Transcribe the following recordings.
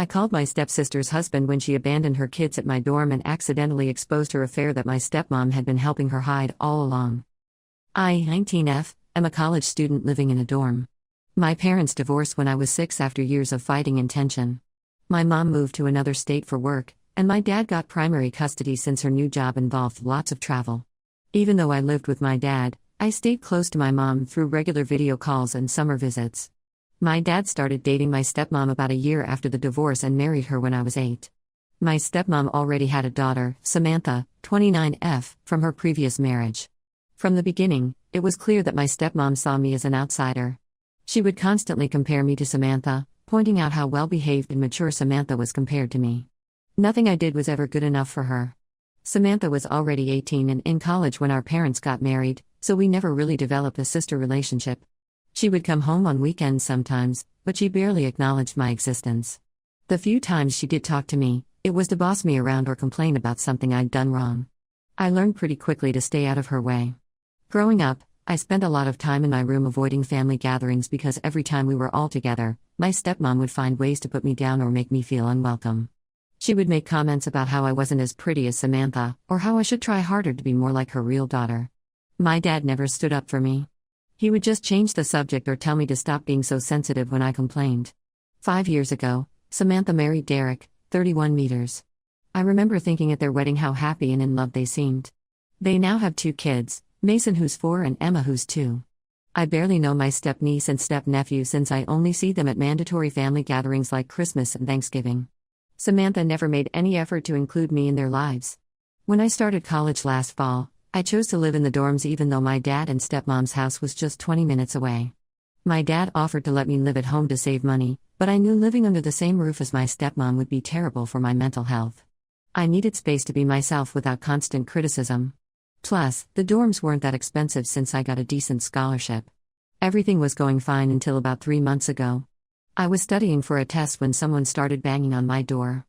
I called my stepsister's husband when she abandoned her kids at my dorm and accidentally exposed her affair that my stepmom had been helping her hide all along. I, 19F, am a college student living in a dorm. My parents divorced when I was 6 after years of fighting and tension. My mom moved to another state for work, and my dad got primary custody since her new job involved lots of travel. Even though I lived with my dad, I stayed close to my mom through regular video calls and summer visits. My dad started dating my stepmom about a year after the divorce and married her when I was 8. My stepmom already had a daughter, Samantha, 29F, from her previous marriage. From the beginning, it was clear that my stepmom saw me as an outsider. She would constantly compare me to Samantha, pointing out how well-behaved and mature Samantha was compared to me. Nothing I did was ever good enough for her. Samantha was already 18 and in college when our parents got married, so we never really developed a sister relationship. She would come home on weekends sometimes, but she barely acknowledged my existence. The few times she did talk to me, it was to boss me around or complain about something I'd done wrong. I learned pretty quickly to stay out of her way. Growing up, I spent a lot of time in my room avoiding family gatherings because every time we were all together, my stepmom would find ways to put me down or make me feel unwelcome. She would make comments about how I wasn't as pretty as Samantha, or how I should try harder to be more like her real daughter. My dad never stood up for me. He would just change the subject or tell me to stop being so sensitive when I complained. 5 years ago, Samantha married Derek, 31 meters. I remember thinking at their wedding how happy and in love they seemed. They now have 2 kids, Mason who's 4 and Emma who's 2. I barely know my step-niece and step-nephew since I only see them at mandatory family gatherings like Christmas and Thanksgiving. Samantha never made any effort to include me in their lives. When I started college last fall, I chose to live in the dorms even though my dad and stepmom's house was just 20 minutes away. My dad offered to let me live at home to save money, but I knew living under the same roof as my stepmom would be terrible for my mental health. I needed space to be myself without constant criticism. Plus, the dorms weren't that expensive since I got a decent scholarship. Everything was going fine until about 3 months ago. I was studying for a test when someone started banging on my door.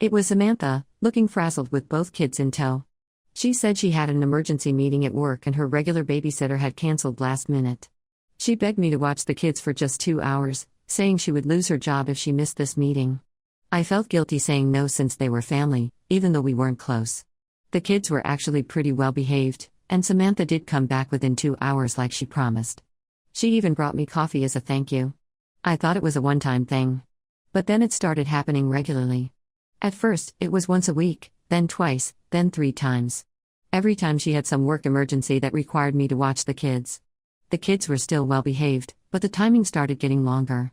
It was Samantha, looking frazzled with both kids in tow. She said she had an emergency meeting at work and her regular babysitter had canceled last minute. She begged me to watch the kids for just 2 hours, saying she would lose her job if she missed this meeting. I felt guilty saying no since they were family, even though we weren't close. The kids were actually pretty well behaved, and Samantha did come back within 2 hours like she promised. She even brought me coffee as a thank you. I thought it was a one-time thing. But then it started happening regularly. At first, it was once a week, then twice, then 3 times. Every time she had some work emergency that required me to watch the kids. The kids were still well behaved, but the timing started getting longer.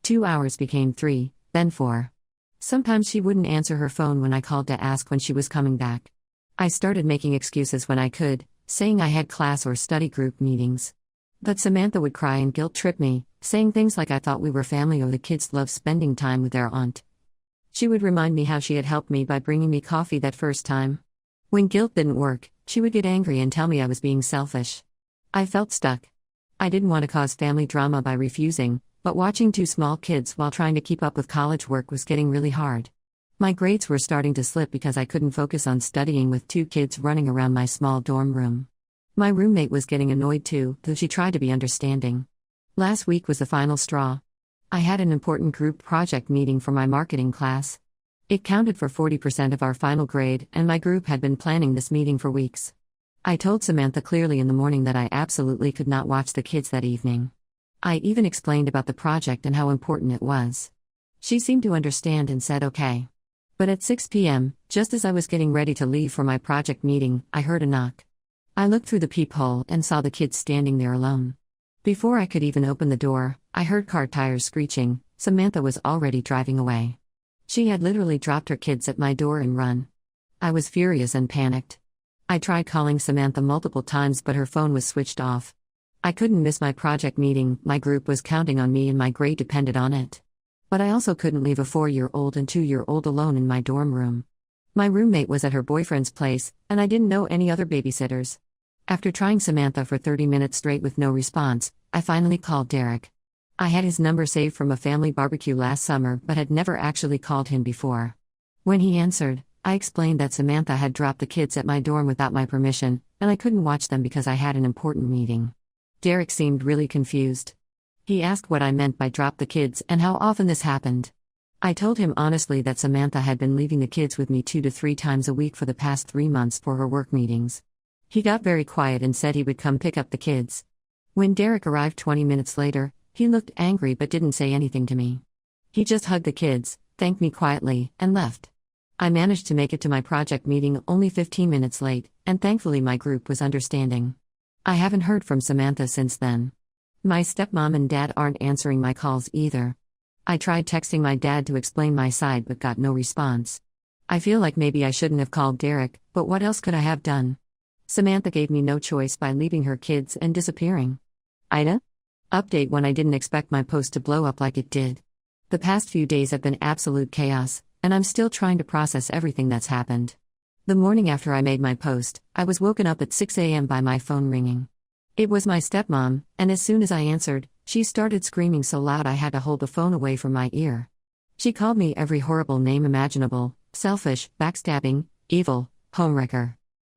2 hours became 3, then 4. Sometimes she wouldn't answer her phone when I called to ask when she was coming back. I started making excuses when I could, saying I had class or study group meetings. But Samantha would cry and guilt-trip me, saying things like I thought we were family or the kids loved spending time with their aunt. She would remind me how she had helped me by bringing me coffee that first time. When guilt didn't work, she would get angry and tell me I was being selfish. I felt stuck. I didn't want to cause family drama by refusing, but watching 2 small kids while trying to keep up with college work was getting really hard. My grades were starting to slip because I couldn't focus on studying with 2 kids running around my small dorm room. My roommate was getting annoyed too, though she tried to be understanding. Last week was the final straw. I had an important group project meeting for my marketing class. It counted for 40% of our final grade, and my group had been planning this meeting for weeks. I told Samantha clearly in the morning that I absolutely could not watch the kids that evening. I even explained about the project and how important it was. She seemed to understand and said okay. But at 6 p.m., just as I was getting ready to leave for my project meeting, I heard a knock. I looked through the peephole and saw the kids standing there alone. Before I could even open the door, I heard car tires screeching. Samantha was already driving away. She had literally dropped her kids at my door and run. I was furious and panicked. I tried calling Samantha multiple times but her phone was switched off. I couldn't miss my project meeting, my group was counting on me and my grade depended on it. But I also couldn't leave a 4-year-old and 2-year-old alone in my dorm room. My roommate was at her boyfriend's place, and I didn't know any other babysitters. After trying Samantha for 30 minutes straight with no response, I finally called Derek. I had his number saved from a family barbecue last summer but had never actually called him before. When he answered, I explained that Samantha had dropped the kids at my dorm without my permission, and I couldn't watch them because I had an important meeting. Derek seemed really confused. He asked what I meant by drop the kids and how often this happened. I told him honestly that Samantha had been leaving the kids with me 2 to 3 times a week for the past 3 months for her work meetings. He got very quiet and said he would come pick up the kids. When Derek arrived 20 minutes later, he looked angry but didn't say anything to me. He just hugged the kids, thanked me quietly, and left. I managed to make it to my project meeting only 15 minutes late, and thankfully my group was understanding. I haven't heard from Samantha since then. My stepmom and dad aren't answering my calls either. I tried texting my dad to explain my side but got no response. I feel like maybe I shouldn't have called Derek, but what else could I have done? Samantha gave me no choice by leaving her kids and disappearing. Ida? Update when I didn't expect my post to blow up like it did. The past few days have been absolute chaos, and I'm still trying to process everything that's happened. The morning after I made my post, I was woken up at 6 a.m. by my phone ringing. It was my stepmom, and as soon as I answered, she started screaming so loud I had to hold the phone away from my ear. She called me every horrible name imaginable: selfish, backstabbing, evil, homewrecker.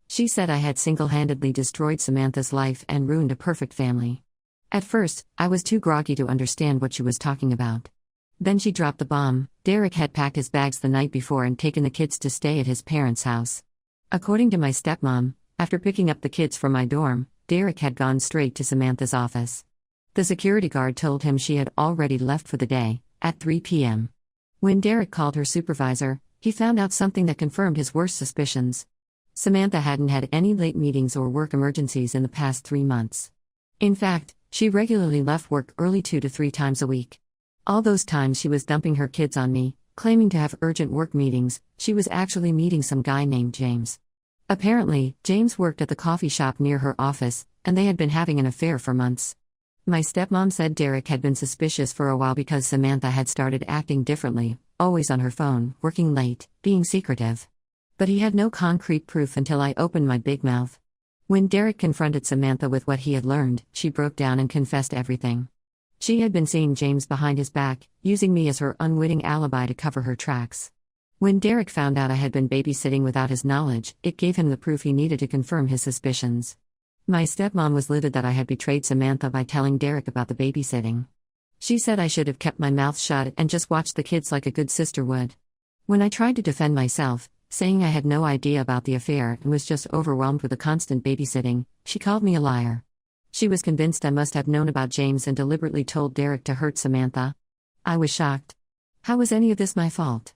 She said I had single-handedly destroyed Samantha's life and ruined a perfect family. At first, I was too groggy to understand what she was talking about. Then she dropped the bomb. Derek had packed his bags the night before and taken the kids to stay at his parents' house. According to my stepmom, after picking up the kids from my dorm, Derek had gone straight to Samantha's office. The security guard told him she had already left for the day, at 3 p.m. When Derek called her supervisor, he found out something that confirmed his worst suspicions. Samantha hadn't had any late meetings or work emergencies in the past 3 months. In fact, she regularly left work early 2 to 3 times a week. All those times she was dumping her kids on me, claiming to have urgent work meetings. She was actually meeting some guy named James. Apparently, James worked at the coffee shop near her office, and they had been having an affair for months. My stepmom said Derek had been suspicious for a while because Samantha had started acting differently, always on her phone, working late, being secretive. But he had no concrete proof until I opened my big mouth. When Derek confronted Samantha with what he had learned, she broke down and confessed everything. She had been seeing James behind his back, using me as her unwitting alibi to cover her tracks. When Derek found out I had been babysitting without his knowledge, it gave him the proof he needed to confirm his suspicions. My stepmom was livid that I had betrayed Samantha by telling Derek about the babysitting. She said I should have kept my mouth shut and just watched the kids like a good sister would. When I tried to defend myself, saying I had no idea about the affair and was just overwhelmed with the constant babysitting, she called me a liar. She was convinced I must have known about James and deliberately told Derek to hurt Samantha. I was shocked. How was any of this my fault?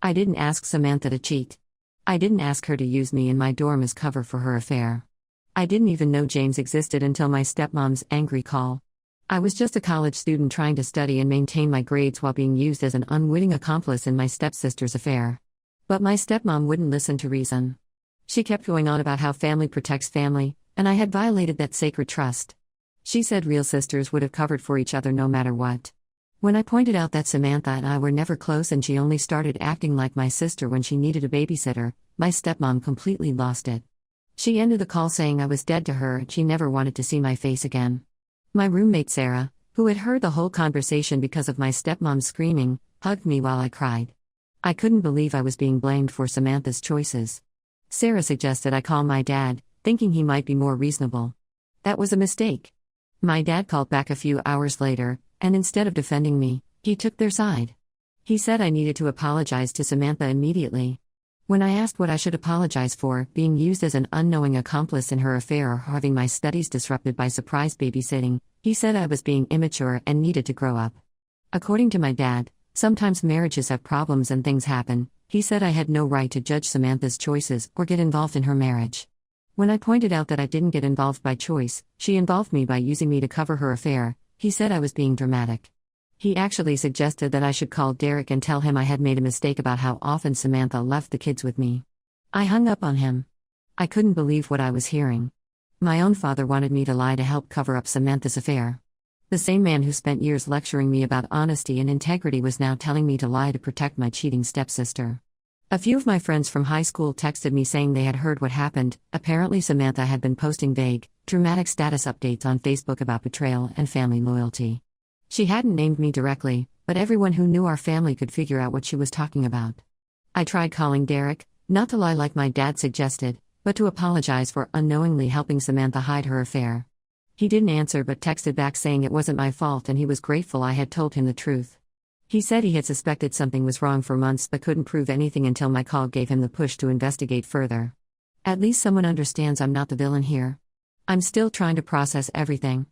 I didn't ask Samantha to cheat. I didn't ask her to use me in my dorm as cover for her affair. I didn't even know James existed until my stepmom's angry call. I was just a college student trying to study and maintain my grades while being used as an unwitting accomplice in my stepsister's affair. But my stepmom wouldn't listen to reason. She kept going on about how family protects family, and I had violated that sacred trust. She said real sisters would have covered for each other no matter what. When I pointed out that Samantha and I were never close and she only started acting like my sister when she needed a babysitter, my stepmom completely lost it. She ended the call saying I was dead to her and she never wanted to see my face again. My roommate Sarah, who had heard the whole conversation because of my stepmom screaming, hugged me while I cried. I couldn't believe I was being blamed for Samantha's choices. Sarah suggested I call my dad, thinking he might be more reasonable. That was a mistake. My dad called back a few hours later, and instead of defending me, he took their side. He said I needed to apologize to Samantha immediately. When I asked what I should apologize for, being used as an unknowing accomplice in her affair or having my studies disrupted by surprise babysitting, he said I was being immature and needed to grow up. According to my dad, sometimes marriages have problems and things happen. He said I had no right to judge Samantha's choices or get involved in her marriage. When I pointed out that I didn't get involved by choice, she involved me by using me to cover her affair, he said I was being dramatic. He actually suggested that I should call Derek and tell him I had made a mistake about how often Samantha left the kids with me. I hung up on him. I couldn't believe what I was hearing. My own father wanted me to lie to help cover up Samantha's affair. The same man who spent years lecturing me about honesty and integrity was now telling me to lie to protect my cheating stepsister. A few of my friends from high school texted me saying they had heard what happened. Apparently Samantha had been posting vague, dramatic status updates on Facebook about betrayal and family loyalty. She hadn't named me directly, but everyone who knew our family could figure out what she was talking about. I tried calling Derek, not to lie like my dad suggested, but to apologize for unknowingly helping Samantha hide her affair. He didn't answer but texted back saying it wasn't my fault and he was grateful I had told him the truth. He said he had suspected something was wrong for months but couldn't prove anything until my call gave him the push to investigate further. At least someone understands I'm not the villain here. I'm still trying to process everything.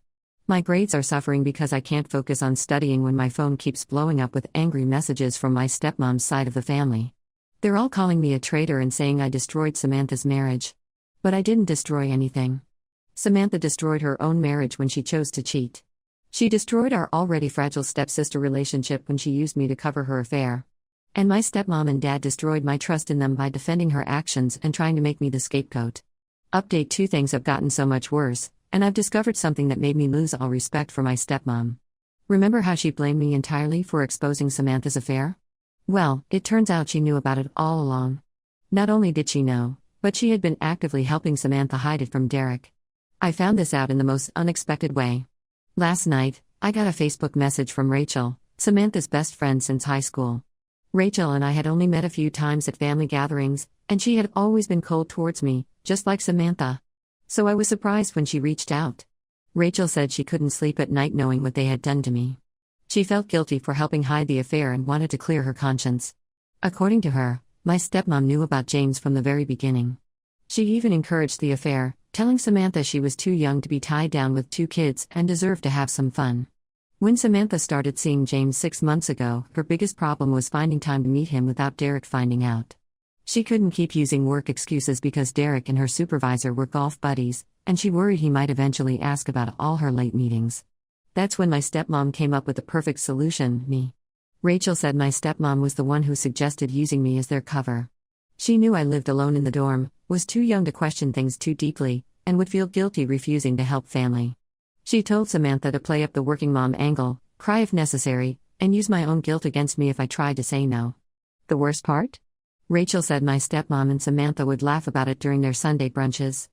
My grades are suffering because I can't focus on studying when my phone keeps blowing up with angry messages from my stepmom's side of the family. They're all calling me a traitor and saying I destroyed Samantha's marriage. But I didn't destroy anything. Samantha destroyed her own marriage when she chose to cheat. She destroyed our already fragile stepsister relationship when she used me to cover her affair. And my stepmom and dad destroyed my trust in them by defending her actions and trying to make me the scapegoat. Update: 2 things have gotten so much worse, and I've discovered something that made me lose all respect for my stepmom. Remember how she blamed me entirely for exposing Samantha's affair? Well, it turns out she knew about it all along. Not only did she know, but she had been actively helping Samantha hide it from Derek. I found this out in the most unexpected way. Last night, I got a Facebook message from Rachel, Samantha's best friend since high school. Rachel and I had only met a few times at family gatherings, and she had always been cold towards me, just like Samantha. So I was surprised when she reached out. Rachel said she couldn't sleep at night knowing what they had done to me. She felt guilty for helping hide the affair and wanted to clear her conscience. According to her, my stepmom knew about James from the very beginning. She even encouraged the affair, telling Samantha she was too young to be tied down with 2 kids and deserved to have some fun. When Samantha started seeing James 6 months ago, her biggest problem was finding time to meet him without Derek finding out. She couldn't keep using work excuses because Derek and her supervisor were golf buddies, and she worried he might eventually ask about all her late meetings. That's when my stepmom came up with the perfect solution: me. Rachel said my stepmom was the one who suggested using me as their cover. She knew I lived alone in the dorm, was too young to question things too deeply, and would feel guilty refusing to help family. She told Samantha to play up the working mom angle, cry if necessary, and use my own guilt against me if I tried to say no. The worst part? Rachel said my stepmom and Samantha would laugh about it during their Sunday brunches.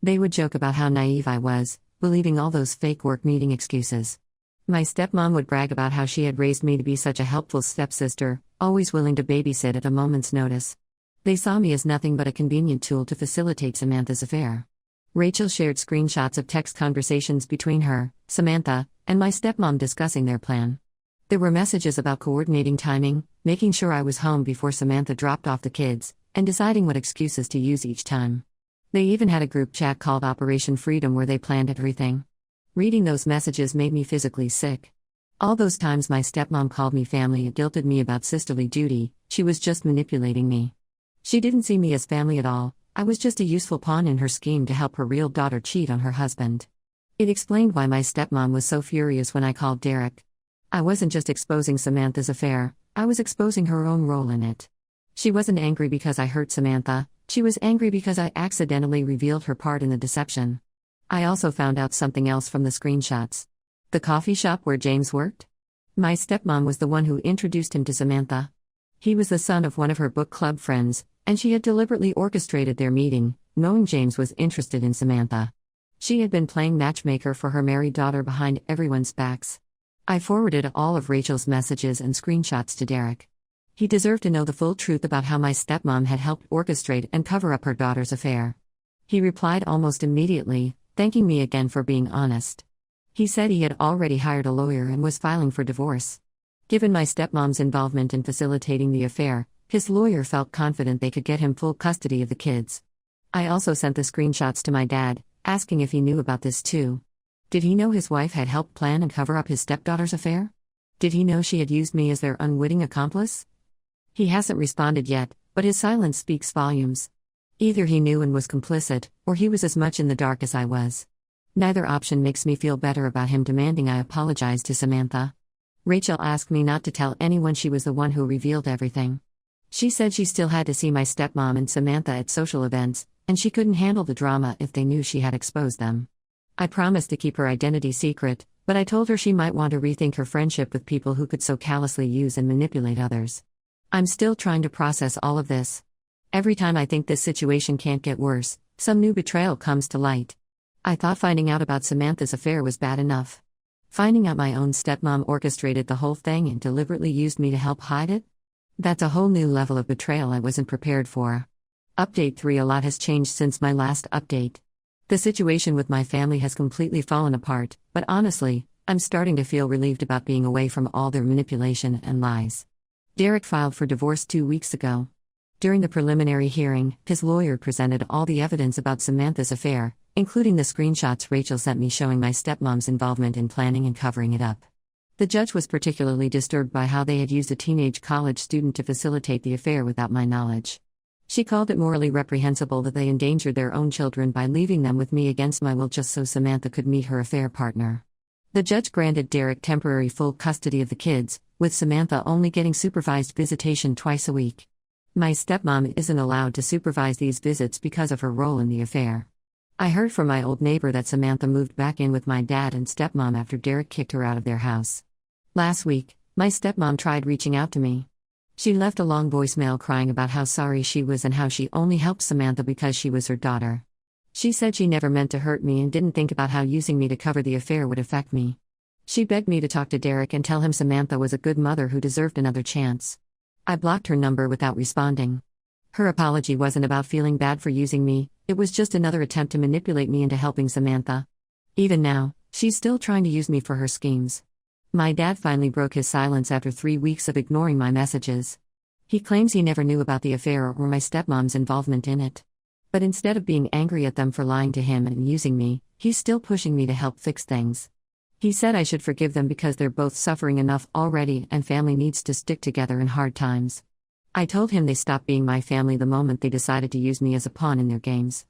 They would joke about how naive I was, believing all those fake work meeting excuses. My stepmom would brag about how she had raised me to be such a helpful stepsister, always willing to babysit at a moment's notice. They saw me as nothing but a convenient tool to facilitate Samantha's affair. Rachel shared screenshots of text conversations between her, Samantha, and my stepmom discussing their plan. There were messages about coordinating timing, making sure I was home before Samantha dropped off the kids, and deciding what excuses to use each time. They even had a group chat called Operation Freedom where they planned everything. Reading those messages made me physically sick. All those times my stepmom called me family and guilted me about sisterly duty, she was just manipulating me. She didn't see me as family at all. I was just a useful pawn in her scheme to help her real daughter cheat on her husband. It explained why my stepmom was so furious when I called Derek. I wasn't just exposing Samantha's affair, I was exposing her own role in it. She wasn't angry because I hurt Samantha, she was angry because I accidentally revealed her part in the deception. I also found out something else from the screenshots. The coffee shop where James worked? My stepmom was the one who introduced him to Samantha. He was the son of one of her book club friends, and she had deliberately orchestrated their meeting, knowing James was interested in Samantha. She had been playing matchmaker for her married daughter behind everyone's backs. I forwarded all of Rachel's messages and screenshots to Derek. He deserved to know the full truth about how my stepmom had helped orchestrate and cover up her daughter's affair. He replied almost immediately, thanking me again for being honest. He said he had already hired a lawyer and was filing for divorce. Given my stepmom's involvement in facilitating the affair, his lawyer felt confident they could get him full custody of the kids. I also sent the screenshots to my dad, asking if he knew about this too. Did he know his wife had helped plan and cover up his stepdaughter's affair? Did he know she had used me as their unwitting accomplice? He hasn't responded yet, but his silence speaks volumes. Either he knew and was complicit, or he was as much in the dark as I was. Neither option makes me feel better about him demanding I apologize to Samantha. Rachel asked me not to tell anyone she was the one who revealed everything. She said she still had to see my stepmom and Samantha at social events, and she couldn't handle the drama if they knew she had exposed them. I promised to keep her identity secret, but I told her she might want to rethink her friendship with people who could so callously use and manipulate others. I'm still trying to process all of this. Every time I think this situation can't get worse, some new betrayal comes to light. I thought finding out about Samantha's affair was bad enough. Finding out my own stepmom orchestrated the whole thing and deliberately used me to help hide it? That's a whole new level of betrayal I wasn't prepared for. Update 3: A lot has changed since my last update. The situation with my family has completely fallen apart, but honestly, I'm starting to feel relieved about being away from all their manipulation and lies. Derek filed for divorce 2 weeks ago. During the preliminary hearing, his lawyer presented all the evidence about Samantha's affair, including the screenshots Rachel sent me showing my stepmom's involvement in planning and covering it up. The judge was particularly disturbed by how they had used a teenage college student to facilitate the affair without my knowledge. She called it morally reprehensible that they endangered their own children by leaving them with me against my will just so Samantha could meet her affair partner. The judge granted Derek temporary full custody of the kids, with Samantha only getting supervised visitation twice a week. My stepmom isn't allowed to supervise these visits because of her role in the affair. I heard from my old neighbor that Samantha moved back in with my dad and stepmom after Derek kicked her out of their house. Last week, my stepmom tried reaching out to me. She left a long voicemail crying about how sorry she was and how she only helped Samantha because she was her daughter. She said she never meant to hurt me and didn't think about how using me to cover the affair would affect me. She begged me to talk to Derek and tell him Samantha was a good mother who deserved another chance. I blocked her number without responding. Her apology wasn't about feeling bad for using me, it was just another attempt to manipulate me into helping Samantha. Even now, she's still trying to use me for her schemes. My dad finally broke his silence after 3 weeks of ignoring my messages. He claims he never knew about the affair or my stepmom's involvement in it. But instead of being angry at them for lying to him and using me, he's still pushing me to help fix things. He said I should forgive them because they're both suffering enough already and family needs to stick together in hard times. I told him they stopped being my family the moment they decided to use me as a pawn in their games.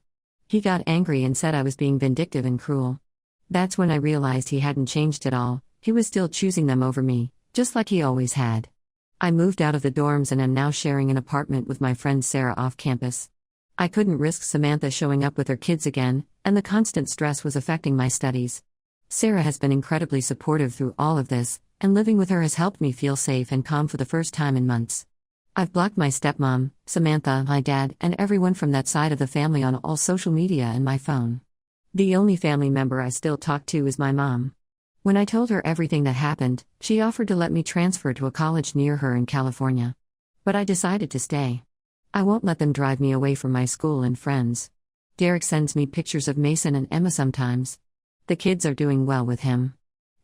He got angry and said I was being vindictive and cruel. That's when I realized he hadn't changed at all, he was still choosing them over me, just like he always had. I moved out of the dorms and am now sharing an apartment with my friend Sarah off campus. I couldn't risk Samantha showing up with her kids again, and the constant stress was affecting my studies. Sarah has been incredibly supportive through all of this, and living with her has helped me feel safe and calm for the first time in months. I've blocked my stepmom, Samantha, my dad, and everyone from that side of the family on all social media and my phone. The only family member I still talk to is my mom. When I told her everything that happened, she offered to let me transfer to a college near her in California. But I decided to stay. I won't let them drive me away from my school and friends. Derek sends me pictures of Mason and Emma sometimes. The kids are doing well with him.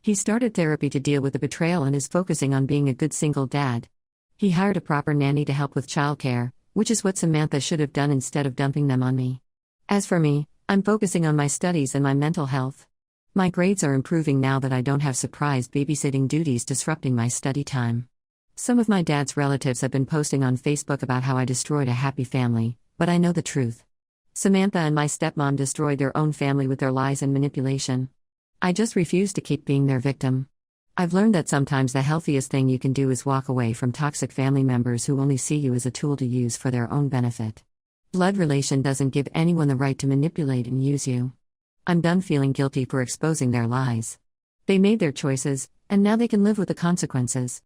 He started therapy to deal with the betrayal and is focusing on being a good single dad. He hired a proper nanny to help with childcare, which is what Samantha should have done instead of dumping them on me. As for me, I'm focusing on my studies and my mental health. My grades are improving now that I don't have surprise babysitting duties disrupting my study time. Some of my dad's relatives have been posting on Facebook about how I destroyed a happy family, but I know the truth. Samantha and my stepmom destroyed their own family with their lies and manipulation. I just refuse to keep being their victim. I've learned that sometimes the healthiest thing you can do is walk away from toxic family members who only see you as a tool to use for their own benefit. Blood relation doesn't give anyone the right to manipulate and use you. I'm done feeling guilty for exposing their lies. They made their choices, and now they can live with the consequences.